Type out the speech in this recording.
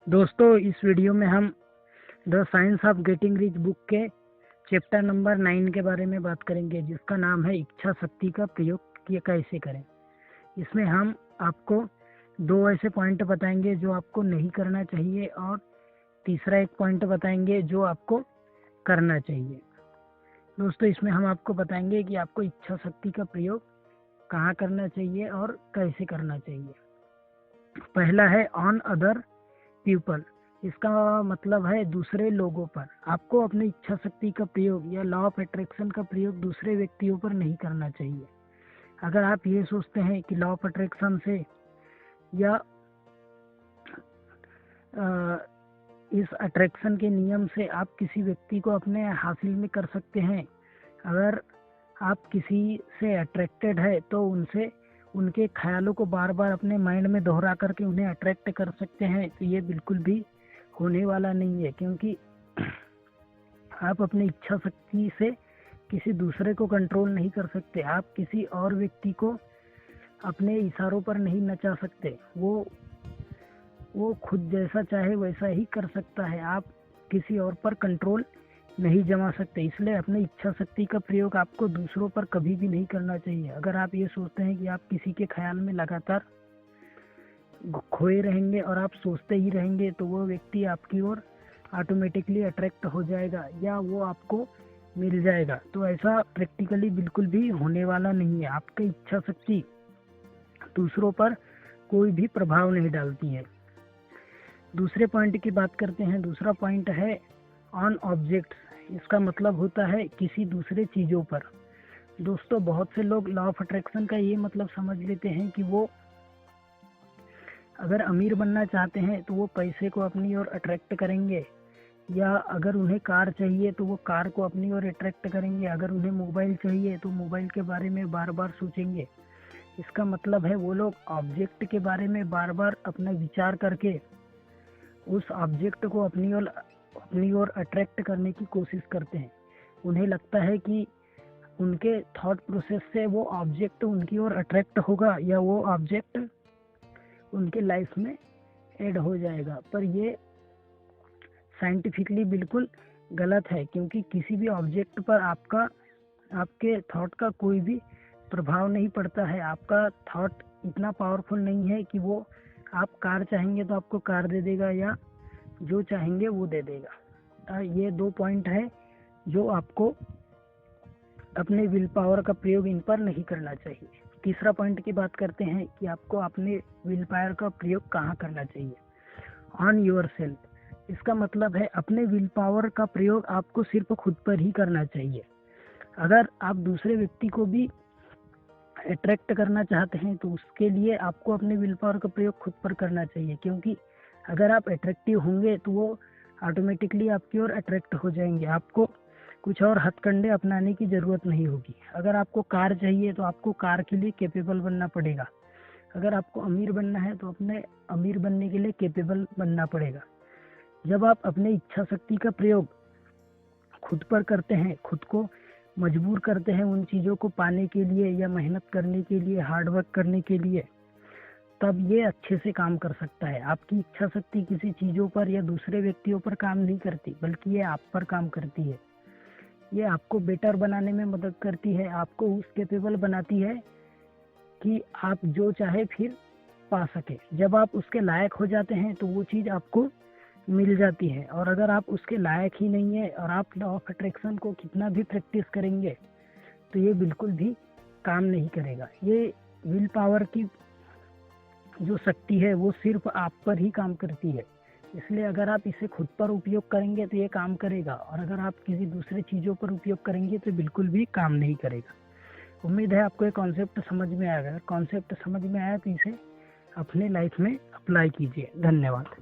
दोस्तों, इस वीडियो में हम the science of getting rich book के चैप्टर नंबर 9 के बारे में बात करेंगे, जिसका नाम है इच्छा शक्ति का प्रयोग कैसे करें। इसमें हम आपको 2 ऐसे पॉइंट बताएंगे जो आपको नहीं करना चाहिए और तीसरा एक पॉइंट बताएंगे जो आपको करना चाहिए। दोस्तों, इसमें हम आपको बताएंगे कि आपको इच्छा शक्ति का प्रयोग कहाँ करना चाहिए और कैसे करना चाहिए। पहला है ऑन अदर पीपल। इसका मतलब है दूसरे लोगों पर। आपको अपनी इच्छा शक्ति का प्रयोग या लॉ ऑफ अट्रैक्शन का प्रयोग दूसरे व्यक्तियों पर नहीं करना चाहिए। अगर आप ये सोचते हैं कि लॉ ऑफ अट्रैक्शन से या इस अट्रैक्शन के नियम से आप किसी व्यक्ति को अपने हासिल में कर सकते हैं, अगर आप किसी से अट्रैक्टेड है तो उनसे उनके ख्यालों को बार बार अपने माइंड में दोहरा करके उन्हें अट्रैक्ट कर सकते हैं, तो ये बिल्कुल भी होने वाला नहीं है। क्योंकि आप अपनी इच्छा शक्ति से किसी दूसरे को कंट्रोल नहीं कर सकते। आप किसी और व्यक्ति को अपने इशारों पर नहीं नचा सकते। वो खुद जैसा चाहे वैसा ही कर सकता है। आप किसी और पर कंट्रोल नहीं जमा सकते। इसलिए अपनी इच्छा शक्ति का प्रयोग आपको दूसरों पर कभी भी नहीं करना चाहिए। अगर आप ये सोचते हैं कि आप किसी के ख्याल में लगातार खोए रहेंगे और आप सोचते ही रहेंगे, तो वो व्यक्ति आपकी ओर ऑटोमेटिकली अट्रैक्ट हो जाएगा या वो आपको मिल जाएगा। तो ऐसा प्रैक्टिकली बिल्कुल भी होने वाला नहीं है। आपकी इच्छा शक्ति दूसरों पर कोई भी प्रभाव नहीं डालती है। दूसरे पॉइंट की बात करते हैं। दूसरा पॉइंट है ऑन ऑब्जेक्ट्स। इसका मतलब होता है किसी दूसरे चीज़ों पर। दोस्तों, बहुत से लोग लॉ ऑफ अट्रैक्शन का ये मतलब समझ लेते हैं कि वो अगर अमीर बनना चाहते हैं तो वो पैसे को अपनी ओर अट्रैक्ट करेंगे, या अगर उन्हें कार चाहिए तो वो कार को अपनी ओर अट्रैक्ट करेंगे, अगर उन्हें मोबाइल चाहिए तो मोबाइल के बारे में बार बार सोचेंगे। इसका मतलब है वो लोग ऑब्जेक्ट के बारे में बार बार अपना विचार करके उस ऑब्जेक्ट को अपनी ओर अट्रैक्ट करने की कोशिश करते हैं। उन्हें लगता है कि उनके थॉट प्रोसेस से वो ऑब्जेक्ट उनकी ओर अट्रैक्ट होगा या वो ऑब्जेक्ट उनके लाइफ में ऐड हो जाएगा। पर ये साइंटिफिकली बिल्कुल गलत है, क्योंकि किसी भी ऑब्जेक्ट पर आपके थॉट का कोई भी प्रभाव नहीं पड़ता है। आपका थॉट इतना पावरफुल नहीं है कि वो आप कार चाहेंगे तो आपको कार दे देगा या जो चाहेंगे वो दे देगा। ये 2 पॉइंट है जो आपको अपने विल पावर का प्रयोग इन पर नहीं करना चाहिए। तीसरा पॉइंट की बात करते हैं कि आपको अपने विल पावर का प्रयोग कहाँ करना चाहिए। On your self. इसका मतलब है अपने विल पावर का प्रयोग आपको सिर्फ खुद पर ही करना चाहिए। अगर आप दूसरे व्यक्ति को भी अट्रैक्ट करना चाहते हैं तो उसके लिए आपको अपने विल पावर का प्रयोग खुद पर करना चाहिए, क्योंकि अगर आप अट्रैक्टिव होंगे तो वो ऑटोमेटिकली आपकी ओर अट्रैक्ट हो जाएंगे। आपको कुछ और हथकंडे अपनाने की ज़रूरत नहीं होगी। अगर आपको कार चाहिए तो आपको कार के लिए कैपेबल बनना पड़ेगा। अगर आपको अमीर बनना है तो अपने अमीर बनने के लिए कैपेबल बनना पड़ेगा। जब आप अपने इच्छा शक्ति का प्रयोग खुद पर करते हैं, खुद को मजबूर करते हैं उन चीज़ों को पाने के लिए या मेहनत करने के लिए, हार्डवर्क करने के लिए, तब ये अच्छे से काम कर सकता है। आपकी इच्छा शक्ति किसी चीज़ों पर या दूसरे व्यक्तियों पर काम नहीं करती, बल्कि ये आप पर काम करती है। ये आपको बेटर बनाने में मदद करती है, आपको उस कैपेबल बनाती है कि आप जो चाहे फिर पा सके। जब आप उसके लायक हो जाते हैं तो वो चीज़ आपको मिल जाती है। और अगर आप उसके लायक ही नहीं है और आप लॉ ऑफ अट्रैक्शन को कितना भी प्रैक्टिस करेंगे तो ये बिल्कुल भी काम नहीं करेगा। ये विल पावर की जो शक्ति है वो सिर्फ आप पर ही काम करती है। इसलिए अगर आप इसे खुद पर उपयोग करेंगे तो ये काम करेगा, और अगर आप किसी दूसरे चीज़ों पर उपयोग करेंगे तो बिल्कुल भी काम नहीं करेगा। उम्मीद है आपको ये कॉन्सेप्ट समझ में आएगा। अगर कॉन्सेप्ट समझ में आया तो इसे अपने लाइफ में अप्लाई कीजिए। धन्यवाद।